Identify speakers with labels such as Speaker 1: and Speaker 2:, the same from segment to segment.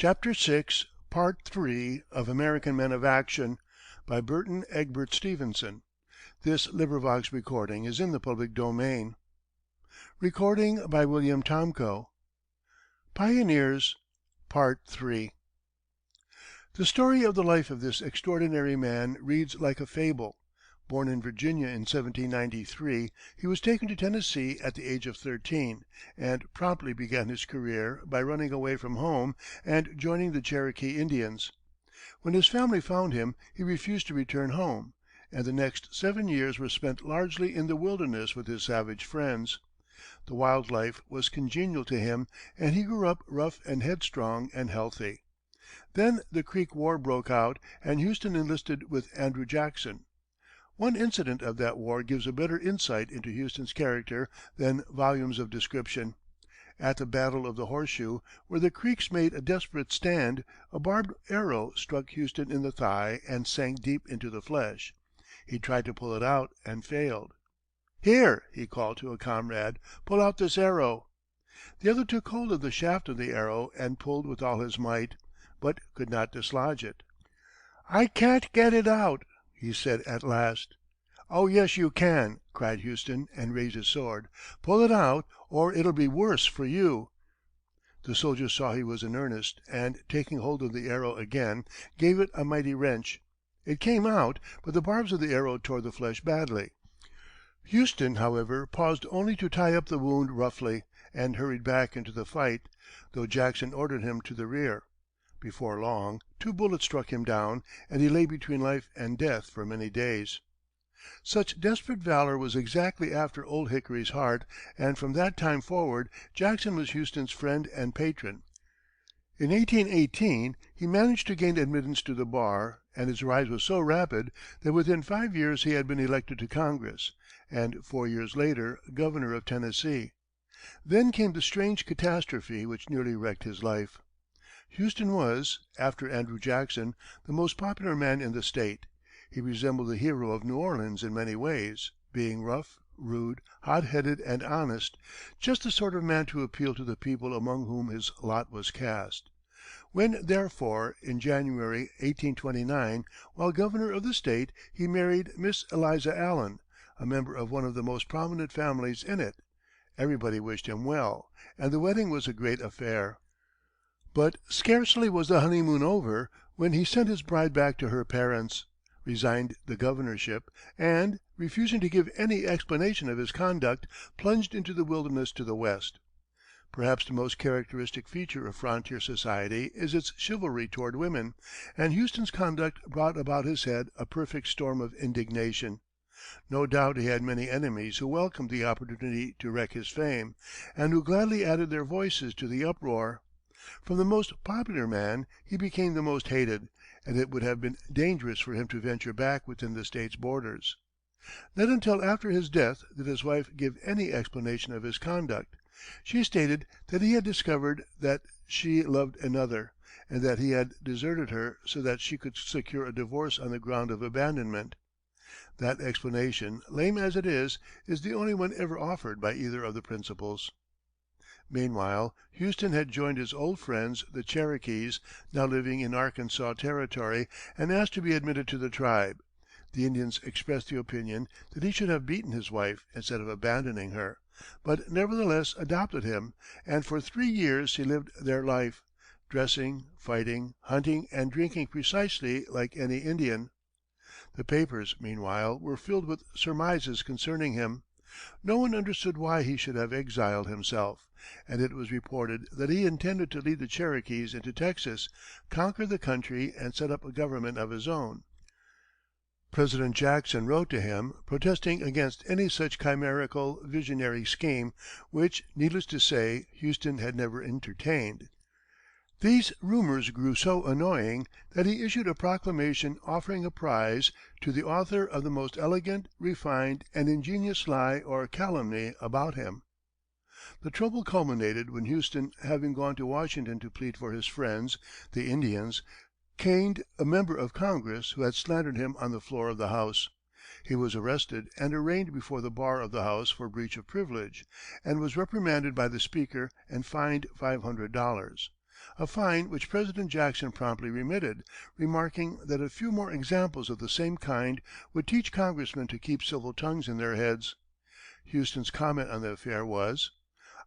Speaker 1: CHAPTER VI Part III of American Men of Action by Burton Egbert Stevenson. This recording is in the public domain. Recording by William Tomcho. Pioneers, Part III. The story of the life of this extraordinary man reads like a fable. Born in Virginia in 1793, he was taken to Tennessee at the age of 13, and promptly began his career by running away from home and joining the Cherokee Indians. When his family found him, he refused to return home, and the next 7 years were spent largely in the wilderness with his savage friends. The wild life was congenial to him, and he grew up rough and headstrong and healthy. Then the Creek War broke out, and Houston enlisted with Andrew Jackson. One incident of that war gives a better insight into Houston's character than volumes of description. At the battle of the Horseshoe, where the Creeks made a desperate stand, a barbed arrow struck Houston in the thigh and sank deep into the flesh. He tried to pull it out and failed. "Here," he called to a comrade, "pull out this arrow." The other took hold of the shaft of the arrow and pulled with all his might, but could not dislodge it. "I can't get it out," he said at last. "Oh, yes, you can," cried Houston, and raised his sword. "Pull it out, or it'll be worse for you." The soldier saw he was in earnest, and, taking hold of the arrow again, gave it a mighty wrench. It came out, but the barbs of the arrow tore the flesh badly. Houston, however, paused only to tie up the wound roughly, and hurried back into the fight, though Jackson ordered him to the rear. Before long, 2 bullets struck him down, and he lay between life and death for many days. Such desperate valor was exactly after Old Hickory's heart, and from that time forward Jackson was Houston's friend and patron. In 1818 he managed to gain admittance to the bar, and his rise was so rapid that within 5 years he had been elected to Congress, and 4 years later governor of Tennessee. Then came the strange catastrophe which nearly wrecked his life. Houston was, after Andrew Jackson, the most popular man in the state. He resembled the hero of New Orleans in many ways, being rough, rude, hot-headed, and honest, just the sort of man to appeal to the people among whom his lot was cast. When, therefore, in January, 1829, while governor of the state, he married Miss Eliza Allen, a member of one of the most prominent families in it, everybody wished him well, and the wedding was a great affair. But scarcely was the honeymoon over when he sent his bride back to her parents, resigned the governorship, and, refusing to give any explanation of his conduct, plunged into the wilderness to the west. Perhaps the most characteristic feature of frontier society is its chivalry toward women, and Houston's conduct brought about his head a perfect storm of indignation. No doubt he had many enemies who welcomed the opportunity to wreck his fame, and who gladly added their voices to the uproar. From the most popular man, he became the most hated, and it would have been dangerous for him to venture back within the state's borders. Not until after his death did his wife give any explanation of his conduct. She stated that he had discovered that she loved another, and that he had deserted her so that she could secure a divorce on the ground of abandonment. That explanation, lame as it is the only one ever offered by either of the principals. Meanwhile, Houston had joined his old friends, the Cherokees, now living in Arkansas Territory, and asked to be admitted to the tribe. The Indians expressed the opinion that he should have beaten his wife instead of abandoning her, but nevertheless adopted him, and for 3 years he lived their life, dressing, fighting, hunting, and drinking precisely like any Indian. The papers, meanwhile, were filled with surmises concerning him. No one understood why he should have exiled himself, and it was reported that he intended to lead the Cherokees into Texas, conquer the country, and set up a government of his own. President Jackson wrote to him, protesting against any such chimerical, visionary scheme, which, needless to say, Houston had never entertained. These rumors grew so annoying that he issued a proclamation offering a prize to the author of the most elegant, refined, and ingenious lie or calumny about him. The trouble culminated when Houston, having gone to Washington to plead for his friends, the Indians, caned a member of Congress who had slandered him on the floor of the House. He was arrested and arraigned before the bar of the House for breach of privilege, and was reprimanded by the Speaker and fined $500. a fine which President Jackson promptly remitted, remarking that a few more examples of the same kind would teach Congressmen to keep civil tongues in their heads. Houston's comment on the affair was: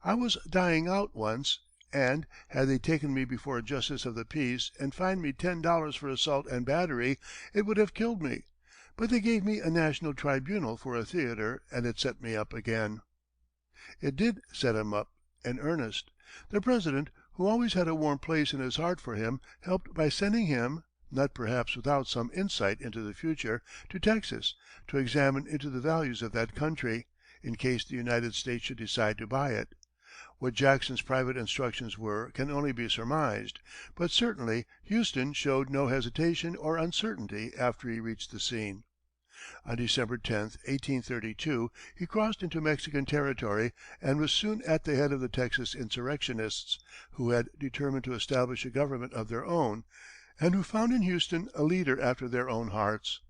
Speaker 1: "I was dying out once, and, had they taken me before a justice of the peace and fined me $10 for assault and battery, it would have killed me. But they gave me a national tribunal for a theater, and it set me up again." It did set him up in earnest. The President, who always had a warm place in his heart for him, helped by sending him, not perhaps without some insight into the future, to Texas, to examine into the values of that country, in case the United States should decide to buy it. What Jackson's private instructions were can only be surmised, but certainly Houston showed no hesitation or uncertainty after he reached the scene. On December 10, 1832, he crossed into Mexican territory, and was soon at the head of the Texas insurrectionists, who had determined to establish a government of their own, and who found in Houston a leader after their own hearts.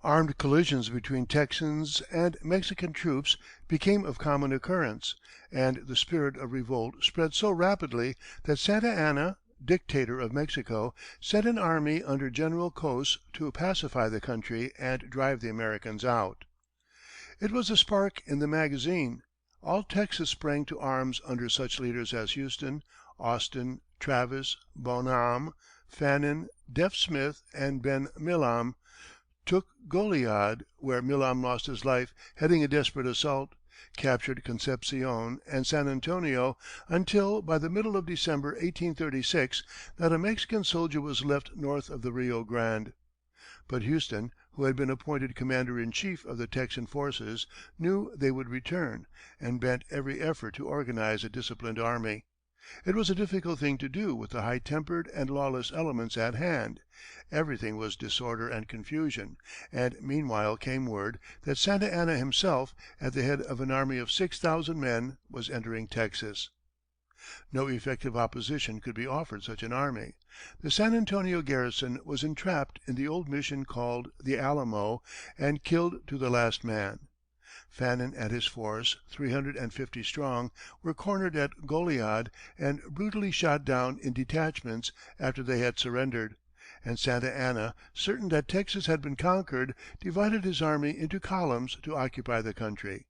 Speaker 1: Armed collisions between Texans and Mexican troops became of common occurrence, and the spirit of revolt spread so rapidly that Santa Anna, Dictator of Mexico, sent an army under General Cos to pacify the country and drive the Americans out. It was a spark in the magazine. All Texas sprang to arms under such leaders as Houston, Austin, Travis, Bonham, Fannin, Deaf Smith, and Ben Milam, took Goliad, where Milam lost his life heading a desperate assault, captured Concepcion and San Antonio, until, by the middle of December, 1836, not a Mexican soldier was left north of the Rio Grande. But Houston, who had been appointed commander in chief of the Texan forces, knew they would return, and bent every effort to organize a disciplined army. It was a difficult thing to do with the high-tempered and lawless elements at hand. Everything was disorder and confusion, and meanwhile came word that Santa Anna himself, at the head of an army of 6,000 men, was entering Texas. No effective opposition could be offered such an army. The San Antonio garrison was entrapped in the old mission called the Alamo, and killed to the last man. Fannin and his force, 350 strong, were cornered at Goliad and brutally shot down in detachments after they had surrendered, and Santa Anna, certain that Texas had been conquered, divided his army into columns to occupy the country.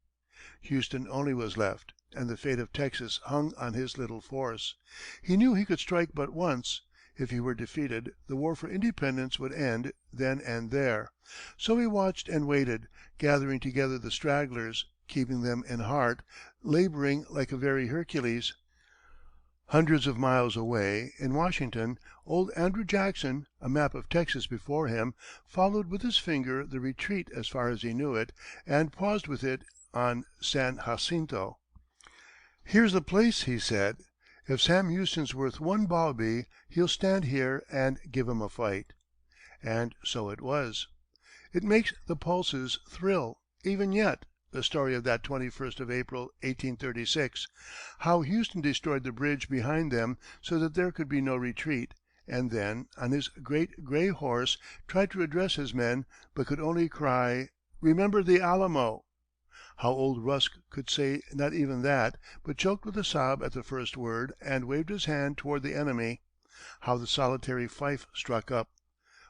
Speaker 1: Houston only was left, and the fate of Texas hung on his little force. He knew he could strike but once. If he were defeated, the war for independence would end then and there. So he watched and waited, gathering together the stragglers, keeping them in heart, laboring like a very Hercules. Hundreds of miles away, in Washington, old Andrew Jackson, a map of Texas before him, followed with his finger the retreat as far as he knew it, and paused with it on San Jacinto. "Here's the place," he said. "If Sam Houston's worth one bawbee, he'll stand here and give 'em a fight." And so it was. It makes the pulses thrill, even yet, the story of that 21st of April, 1836, how Houston destroyed the bridge behind them so that there could be no retreat, and then, on his great gray horse, tried to address his men, but could only cry, "Remember the Alamo!" How old Rusk could say not even that, but choked with a sob at the first word, and waved his hand toward the enemy. How the solitary fife struck up,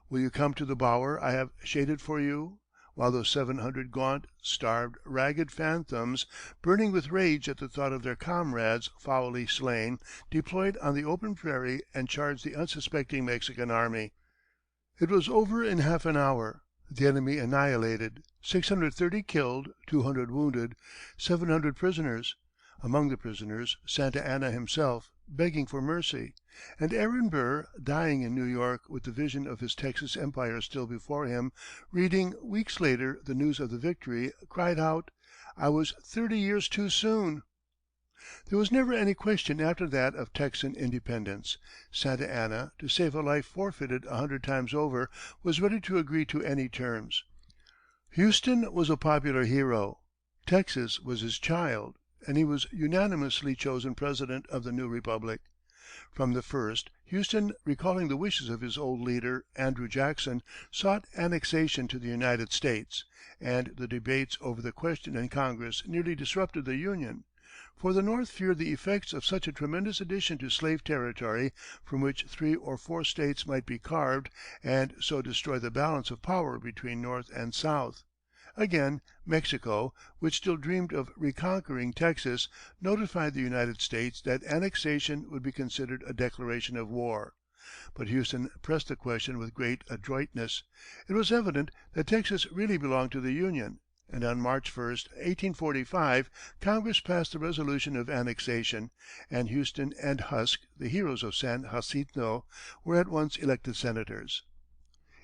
Speaker 1: "Will you come to the bower I have shaded for you?" while those 700 gaunt, starved, ragged phantoms, burning with rage at the thought of their comrades foully slain, deployed on the open prairie and charged the unsuspecting Mexican army. It was over in half an hour, the enemy annihilated, 630 killed, 200 wounded, 700 prisoners, among the prisoners Santa Anna himself, begging for mercy, and Aaron Burr, dying in New York with the vision of his Texas empire still before him, reading weeks later the news of the victory, cried out, "I was 30 years too soon." There was never any question after that of Texan independence. Santa Anna, to save a life forfeited 100 times over, was ready to agree to any terms. Houston was a popular hero, Texas was his child, and he was unanimously chosen President of the new Republic. From the first, Houston, recalling the wishes of his old leader, Andrew Jackson, sought annexation to the United States, and the debates over the question in Congress nearly disrupted the Union. for the North feared the effects of such a tremendous addition to slave territory, from which 3 or 4 states might be carved and so destroy the balance of power between North and South. Again, Mexico, which still dreamed of reconquering Texas, notified the United States that annexation would be considered a declaration of war. But Houston pressed the question with great adroitness. It was evident that Texas really belonged to the Union, and on March 1, 1845, Congress passed the resolution of annexation, and Houston and Husk, the heroes of San Jacinto, were at once elected senators.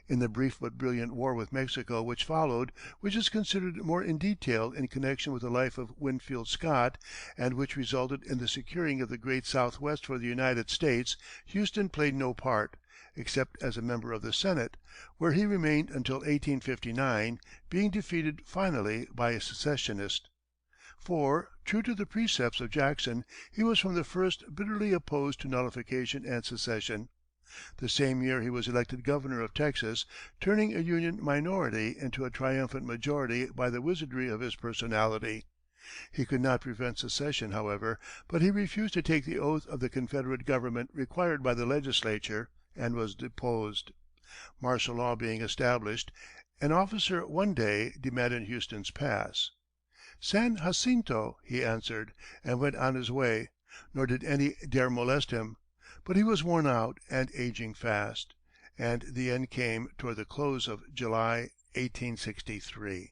Speaker 1: In the brief but brilliant war with Mexico which followed, which is considered more in detail in connection with the life of Winfield Scott, and which resulted in the securing of the great Southwest for the United States, Houston played no part, except as a member of the Senate, where he remained until 1859, being defeated finally by a secessionist. For, true to the precepts of Jackson, he was from the first bitterly opposed to nullification and secession. The same year he was elected governor of Texas, turning a Union minority into a triumphant majority by the wizardry of his personality. He could not prevent secession, however, but he refused to take the oath of the Confederate government required by the legislature, and was deposed. Martial law being established, an officer one day demanded Houston's pass. "San Jacinto," he answered, and went on his way, nor did any dare molest him. But he was worn out and aging fast, and the end came toward the close of July, 1863.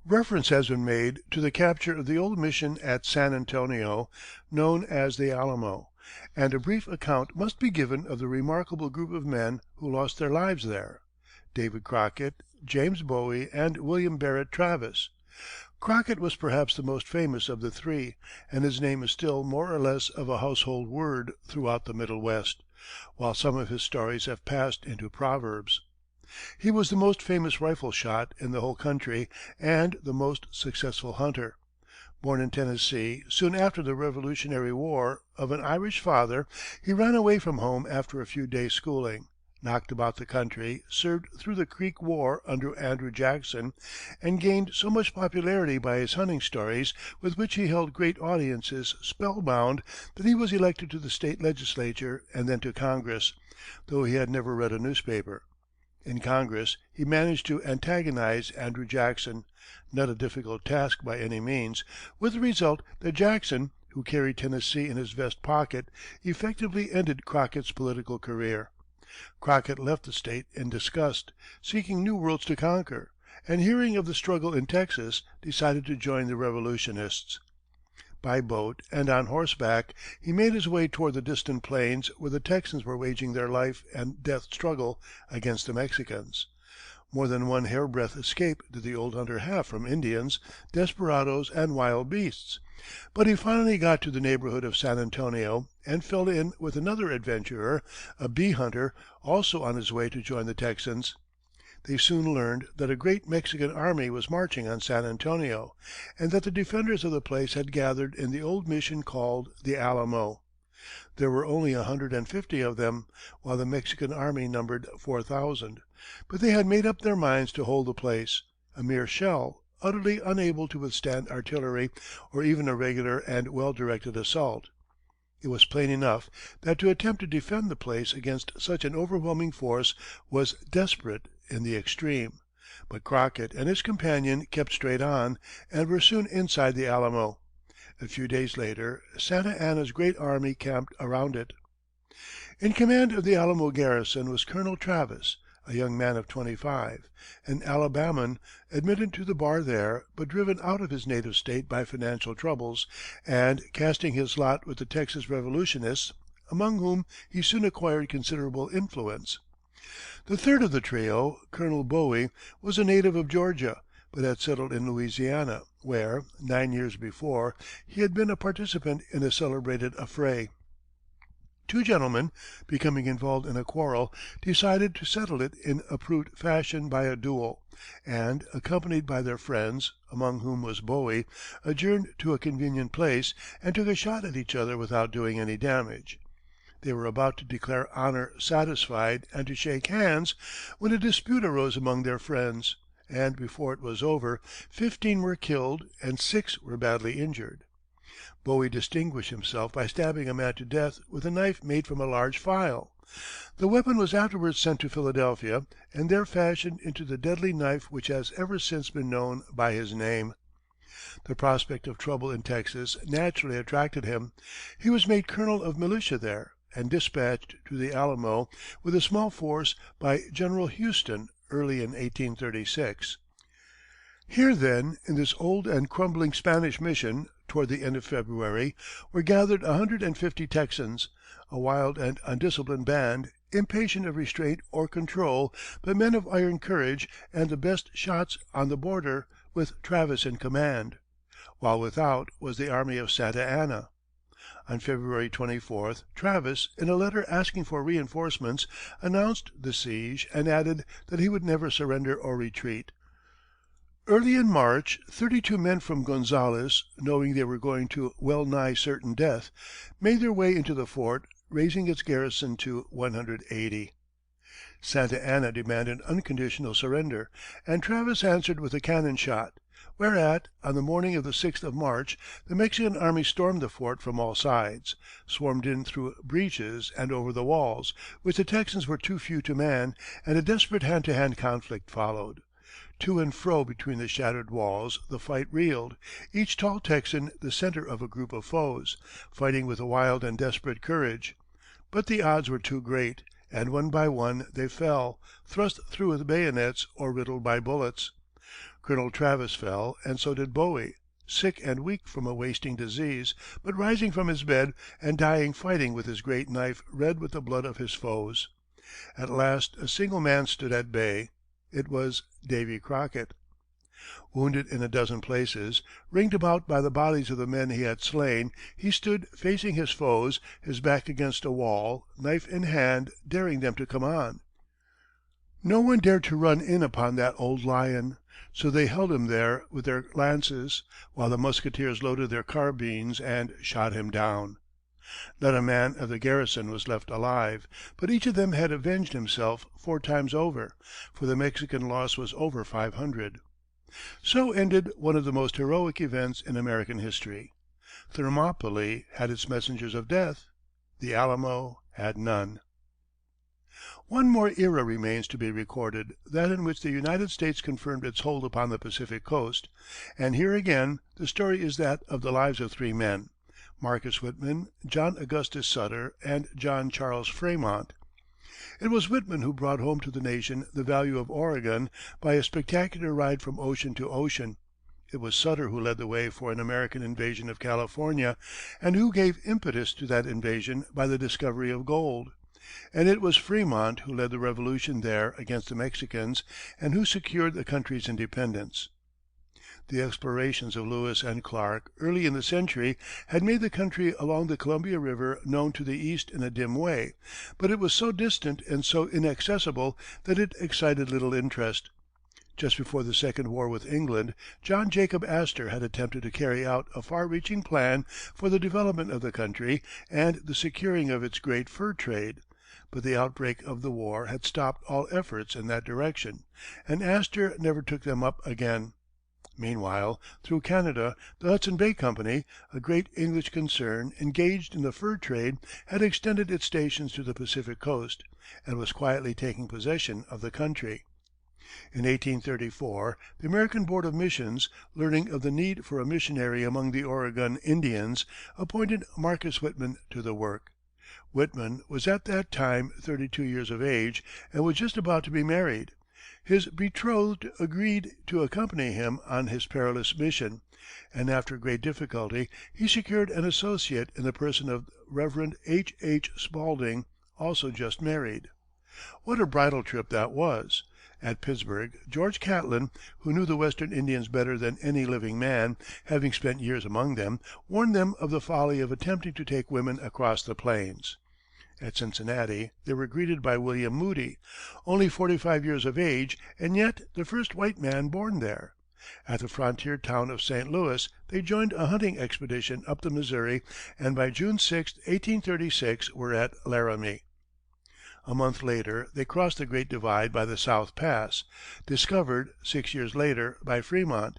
Speaker 1: Reference has been made to the capture of the old mission at San Antonio, known as the Alamo, and a brief account must be given of the remarkable group of men who lost their lives there: David Crockett, James Bowie, and William Barrett Travis. Crockett was perhaps the most famous of the three, and his name is still more or less of a household word throughout the Middle West, while some of his stories have passed into proverbs. He was the most famous rifle shot in the whole country, and the most successful hunter. Born in Tennessee, soon after the Revolutionary War, of an Irish father, he ran away from home after a few days' schooling, knocked about the country, served through the Creek War under Andrew Jackson, and gained so much popularity by his hunting stories, with which he held great audiences spellbound, that he was elected to the state legislature and then to Congress, though he had never read a newspaper. In Congress he managed to antagonize Andrew Jackson, not a difficult task by any means, with the result that Jackson, who carried Tennessee in his vest pocket, effectively ended Crockett's political career. Crockett left the state in disgust, seeking new worlds to conquer, and hearing of the struggle in Texas, decided to join the revolutionists. By boat and on horseback, he made his way toward the distant plains where the Texans were waging their life and death struggle against the Mexicans. More than one hairbreadth escape did the old hunter have from Indians, desperadoes, and wild beasts. But he finally got to the neighborhood of San Antonio, and fell in with another adventurer, a bee hunter, also on his way to join the Texans. They soon learned that a great Mexican army was marching on San Antonio, and that the defenders of the place had gathered in the old mission called the Alamo. There were only 150 of them, while the Mexican army numbered 4,000, but they had made up their minds to hold the place, a mere shell, utterly unable to withstand artillery or even a regular and well-directed assault. It was plain enough that to attempt to defend the place against such an overwhelming force was desperate in the extreme, but Crockett and his companion kept straight on, and were soon inside the Alamo. A few days later, Santa Anna's great army camped around it. In command of the Alamo garrison was Colonel Travis, a young man of 25, an Alabaman, admitted to the bar there, but driven out of his native state by financial troubles, and casting his lot with the Texas revolutionists, among whom he soon acquired considerable influence. The third of the trio, Colonel Bowie, was a native of Georgia, but had settled in Louisiana, where, 9 years before, he had been a participant in a celebrated affray. Two gentlemen, becoming involved in a quarrel, decided to settle it in approved fashion by a duel, and, accompanied by their friends, among whom was Bowie, adjourned to a convenient place, and took a shot at each other without doing any damage. They were about to declare honor satisfied and to shake hands, when a dispute arose among their friends, and before it was over, 15 were killed and 6 were badly injured. Bowie distinguished himself by stabbing a man to death with a knife made from a large file. The weapon was afterwards sent to Philadelphia, and there fashioned into the deadly knife which has ever since been known by his name. The prospect of trouble in Texas naturally attracted him. He was made colonel of militia there, and dispatched to the Alamo with a small force by General Houston early in 1836. Here, then, in this old and crumbling Spanish mission, toward the end of February, were gathered 150 Texans, a wild and undisciplined band, impatient of restraint or control, but men of iron courage and the best shots on the border, with Travis in command, while without was the army of Santa Anna. On February 24th, Travis, in a letter asking for reinforcements, announced the siege and added that he would never surrender or retreat. Early in March, 32 men from Gonzales, knowing they were going to well nigh certain death, made their way into the fort, raising its garrison to 180. Santa Anna demanded unconditional surrender, and Travis answered with a cannon shot, whereat, on the morning of the 6th of March, the Mexican army stormed the fort from all sides, swarmed in through breaches and over the walls, which the Texans were too few to man, and a desperate hand-to-hand conflict followed. To and fro between the shattered walls the fight reeled, each tall Texan the center of a group of foes, fighting with a wild and desperate courage. But the odds were too great, and one by one they fell, thrust through with bayonets or riddled by bullets. Colonel Travis fell, and so did Bowie, sick and weak from a wasting disease, but rising from his bed and dying fighting with his great knife red with the blood of his foes. At last a single man stood at bay. It was Davy Crockett. Wounded in a dozen places, ringed about by the bodies of the men he had slain, he stood facing his foes, his back against a wall, knife in hand, daring them to come on. No one dared to run in upon that old lion, so they held him there with their lances, while the musketeers loaded their carbines and shot him down. Not a man of the garrison was left alive, but each of them had avenged himself 4 times over, for the Mexican loss was over 500. So ended one of the most heroic events in American history. Thermopylae had its messengers of death; the Alamo had none. One more era remains to be recorded, that in which the United States confirmed its hold upon the Pacific coast, and here again the story is that of the lives of 3 men. Marcus Whitman, John Augustus Sutter, and John Charles Fremont. It was Whitman who brought home to the nation the value of Oregon by a spectacular ride from ocean to ocean. It was Sutter who led the way for an American invasion of California, and who gave impetus to that invasion by the discovery of gold. And it was Fremont who led the revolution there against the Mexicans, and who secured the country's independence. The explorations of Lewis and Clark early in the century had made the country along the Columbia River known to the East in a dim way, but it was so distant and so inaccessible that it excited little interest. Just before the second war with England, John Jacob Astor had attempted to carry out a far-reaching plan for the development of the country and the securing of its great fur trade, but the outbreak of the war had stopped all efforts in that direction, and Astor never took them up again. Meanwhile, through Canada, the Hudson Bay Company, a great English concern engaged in the fur trade, had extended its stations to the Pacific coast, and was quietly taking possession of the country. In 1834, the American Board of Missions, learning of the need for a missionary among the Oregon Indians, appointed Marcus Whitman to the work. Whitman was at that time 32 years of age, and was just about to be married. His betrothed agreed to accompany him on his perilous mission, and after great difficulty he secured an associate in the person of Rev. H. H. Spaulding, also just married. What a bridal trip that was! At Pittsburgh, George Catlin, who knew the Western Indians better than any living man, having spent years among them, warned them of the folly of attempting to take women across the plains. At Cincinnati, they were greeted by William Moody, only 45 years of age, and yet the first white man born there. At the frontier town of St. Louis, they joined a hunting expedition up the Missouri, and by June 6, 1836, were at Laramie. A month later, they crossed the Great Divide by the South Pass, discovered, 6 years later, by Fremont,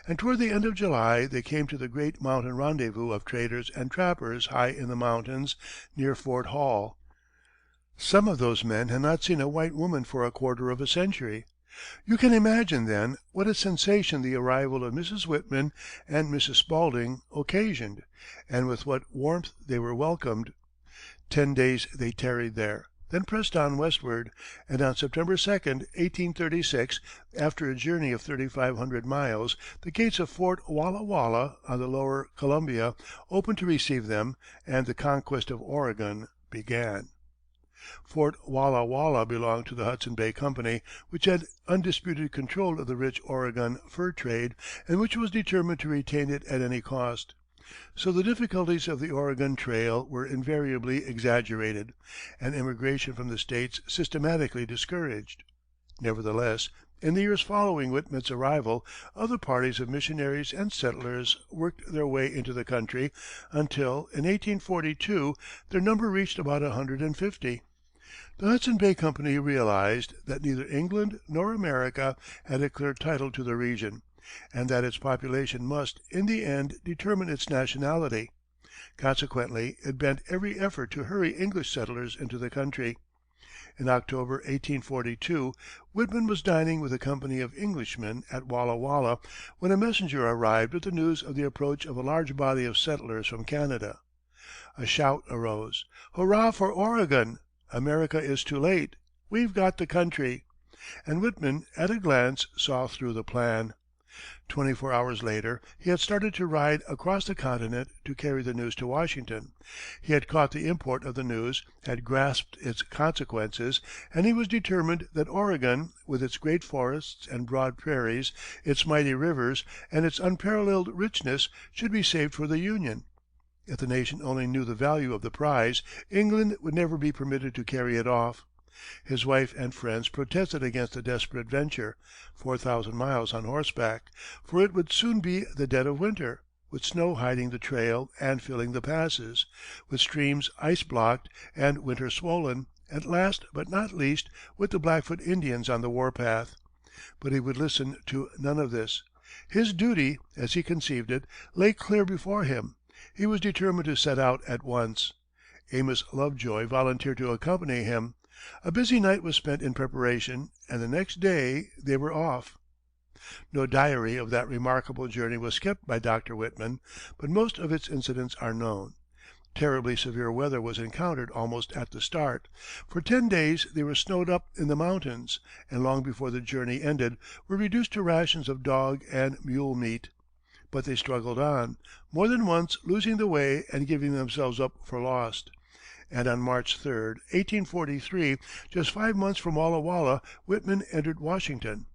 Speaker 1: and toward the end of July they came to the great mountain rendezvous of traders and trappers high in the mountains near Fort Hall. Some of those men had not seen a white woman for a quarter of a century. You can imagine, then, what a sensation the arrival of Mrs. Whitman and Mrs. Spaulding occasioned, and with what warmth they were welcomed. 10 days they tarried there, then pressed on westward, and on September 2, 1836, after a journey of 3,500 miles, the gates of Fort Walla Walla, on the lower Columbia, opened to receive them, and the conquest of Oregon began. Fort Walla Walla belonged to the Hudson Bay Company, which had undisputed control of the rich Oregon fur trade, and which was determined to retain it at any cost. So the difficulties of the Oregon Trail were invariably exaggerated, and immigration from the States systematically discouraged. Nevertheless, in the years following Whitman's arrival, other parties of missionaries and settlers worked their way into the country, until, in 1842, their number reached about 150. The Hudson Bay Company realized that neither England nor America had a clear title to the region, and that its population must, in the end, determine its nationality. Consequently, it bent every effort to hurry English settlers into the country. In October, 1842, Whitman was dining with a company of Englishmen at Walla Walla, when a messenger arrived with the news of the approach of a large body of settlers from Canada. A shout arose: "Hurrah for Oregon! America is too late! We've got the country!" And Whitman, at a glance, saw through the plan. 24 hours later, he had started to ride across the continent to carry the news to Washington. He had caught the import of the news, had grasped its consequences, and he was determined that Oregon, with its great forests and broad prairies, its mighty rivers, and its unparalleled richness, should be saved for the Union. If the nation only knew the value of the prize, England would never be permitted to carry it off. His wife and friends protested against the desperate venture, 4,000 miles on horseback, for it would soon be the dead of winter, with snow hiding the trail and filling the passes, with streams ice blocked and winter swollen, and last but not least, with the Blackfoot Indians on the warpath. But he would listen to none of this. His duty, as he conceived it, lay clear before him. He was determined to set out at once. Amos Lovejoy volunteered to accompany him. A busy night was spent in preparation, and the next day they were off. No diary of that remarkable journey was kept by Dr. Whitman, but most of its incidents are known. Terribly severe weather was encountered almost at the start. For 10 days they were snowed up in the mountains, and long before the journey ended were reduced to rations of dog and mule meat. But they struggled on, more than once losing the way and giving themselves up for lost. And on March 3, 1843, just 5 months from Walla Walla, Whitman entered Washington.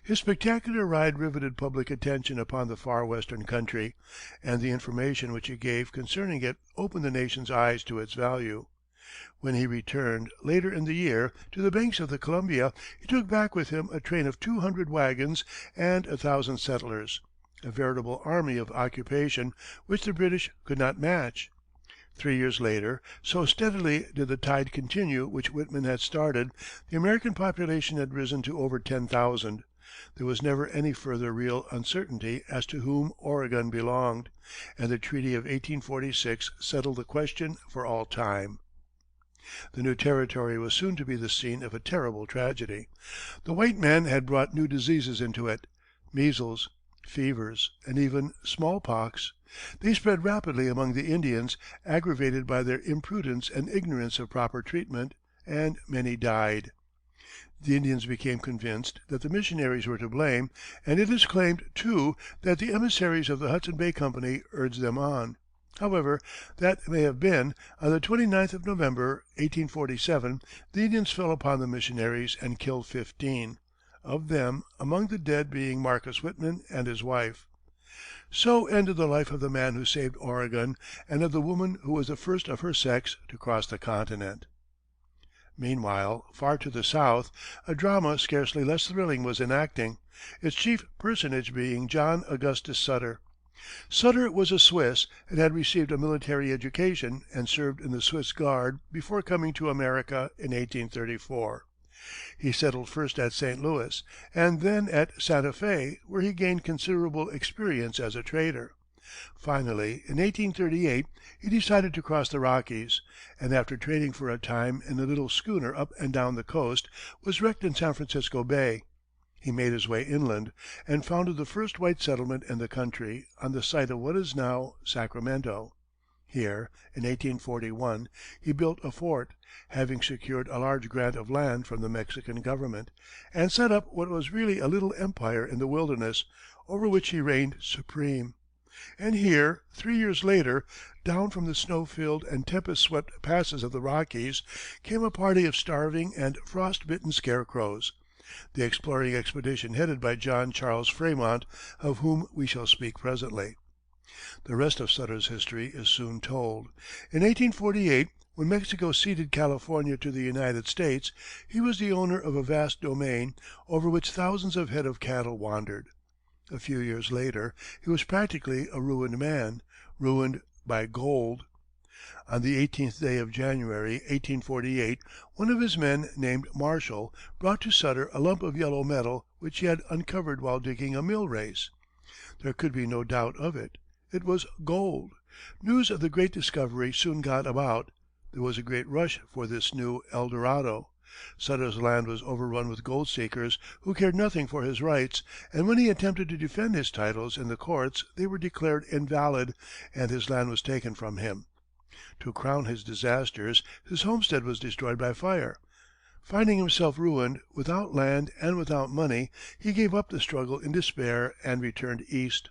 Speaker 1: His spectacular ride riveted public attention upon the far western country, and the information which he gave concerning it opened the nation's eyes to its value. When he returned, later in the year, to the banks of the Columbia, he took back with him a train of 200 wagons and 1,000 settlers, a veritable army of occupation which the British could not match. 3 years later, so steadily did the tide continue which Whitman had started, the American population had risen to over 10,000. There was never any further real uncertainty as to whom Oregon belonged, and the Treaty of 1846 settled the question for all time. The new territory was soon to be the scene of a terrible tragedy. The white man had brought new diseases into it: measles, fevers, and even smallpox. They spread rapidly among the Indians, aggravated by their imprudence and ignorance of proper treatment, and many died. The Indians became convinced that the missionaries were to blame, and it is claimed, too, that the emissaries of the Hudson Bay Company urged them on. However that may have been, on the 29th of November, 1847, the Indians fell upon the missionaries and killed 15. Of them, among the dead being Marcus Whitman and his wife. So ended the life of the man who saved Oregon, and of the woman who was the first of her sex to cross the continent. Meanwhile, far to the south, a drama scarcely less thrilling was enacting, its chief personage being John Augustus Sutter. Sutter was a Swiss, and had received a military education and served in the Swiss Guard before coming to America in 1834. He settled first at St. Louis, and then at Santa Fe, where he gained considerable experience as a trader. Finally, in 1838, he decided to cross the Rockies, and after trading for a time in a little schooner up and down the coast, was wrecked in San Francisco Bay. He made his way inland, and founded the first white settlement in the country, on the site of what is now Sacramento. Here, in 1841, he built a fort, having secured a large grant of land from the Mexican government, and set up what was really a little empire in the wilderness, over which he reigned supreme. And here, 3 years later, down from the snow-filled and tempest-swept passes of the Rockies, came a party of starving and frost-bitten scarecrows, the exploring expedition headed by John Charles Frémont, of whom we shall speak presently. The rest of Sutter's history is soon told. In 1848, when Mexico ceded California to the United States, he was the owner of a vast domain, over which thousands of head of cattle wandered. A few years later, he was practically a ruined man, ruined by gold. On the 18th day of January, 1848, one of his men, named Marshall, brought to Sutter a lump of yellow metal which he had uncovered while digging a mill race. There could be no doubt of it. It was gold. News of the great discovery soon got about. There was a great rush for this new El Dorado. Sutter's land was overrun with gold seekers, who cared nothing for his rights, and when he attempted to defend his titles in the courts they were declared invalid, and his land was taken from him. To crown his disasters, his homestead was destroyed by fire. Finding himself ruined, without land and without money, he gave up the struggle in despair and returned East,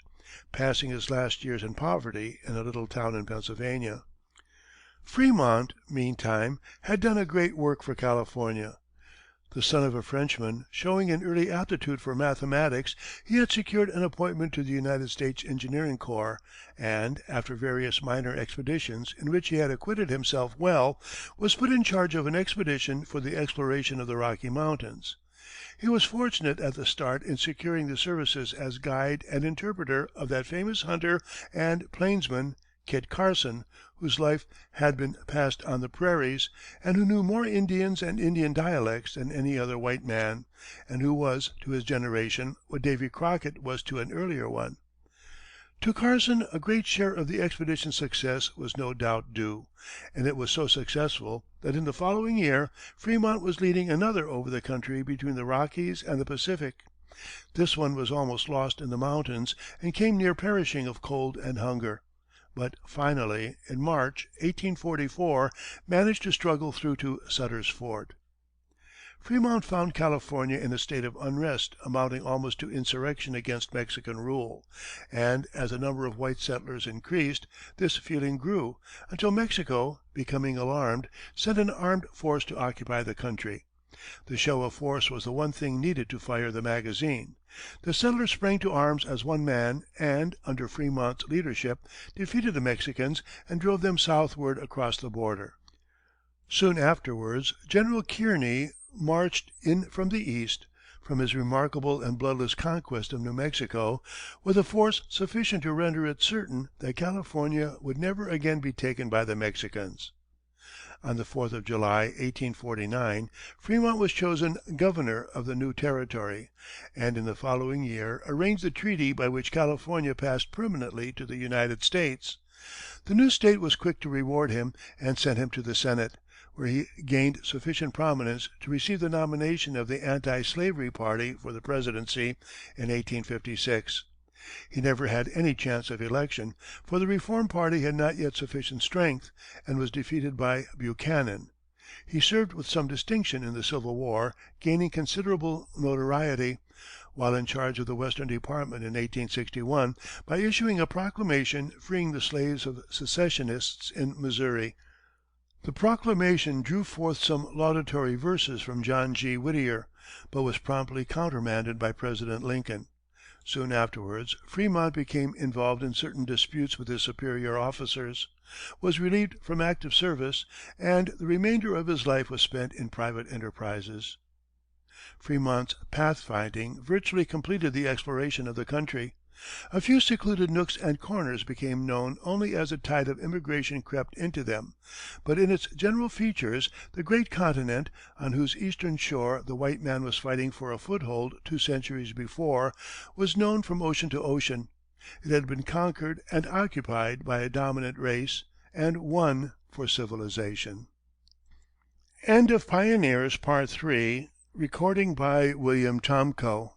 Speaker 1: passing his last years in poverty in a little town in Pennsylvania. Frémont, meantime, had done a great work for California. The son of a Frenchman, showing an early aptitude for mathematics, he had secured an appointment to the United States Engineering Corps, and, after various minor expeditions in which he had acquitted himself well, was put in charge of an expedition for the exploration of the Rocky Mountains. He was fortunate at the start in securing the services as guide and interpreter of that famous hunter and plainsman, Kit Carson, whose life had been passed on the prairies, and who knew more Indians and Indian dialects than any other white man, and who was, to his generation, what Davy Crockett was to an earlier one. To Carson a great share of the expedition's success was no doubt due, and it was so successful that in the following year Frémont was leading another over the country between the Rockies and the Pacific. This one was almost lost in the mountains, and came near perishing of cold and hunger, but finally, in March, 1844, managed to struggle through to Sutter's Fort. Frémont found California in a state of unrest amounting almost to insurrection against Mexican rule, and as the number of white settlers increased, this feeling grew, until Mexico, becoming alarmed, sent an armed force to occupy the country. The show of force was the one thing needed to fire the magazine. The settlers sprang to arms as one man, and, under Frémont's leadership, defeated the Mexicans and drove them southward across the border. Soon afterwards, General Kearny marched in from the east, from his remarkable and bloodless conquest of New Mexico, with a force sufficient to render it certain that California would never again be taken by the Mexicans. On the 4th of July, 1849, Frémont was chosen governor of the new territory, and in the following year arranged the treaty by which California passed permanently to the United States. The new state was quick to reward him, and sent him to the Senate, where he gained sufficient prominence to receive the nomination of the anti slavery party for the presidency in 1856. He never had any chance of election, for the reform party had not yet sufficient strength, and was defeated by Buchanan. He served with some distinction in the Civil War, gaining considerable notoriety, while in charge of the Western Department in 1861, by issuing a proclamation freeing the slaves of secessionists in Missouri. The proclamation drew forth some laudatory verses from John G. Whittier, but was promptly countermanded by President Lincoln. Soon afterwards, Frémont became involved in certain disputes with his superior officers, was relieved from active service, and the remainder of his life was spent in private enterprises. Frémont's pathfinding virtually completed the exploration of the country. A few secluded nooks and corners became known only as the tide of immigration crept into them, but in its general features the great continent, on whose eastern shore the white man was fighting for a foothold 2 centuries before, was known from ocean to ocean. It had been conquered and occupied by a dominant race, and won for civilization. End of Pioneers, Part III. Recording by William Tomcho.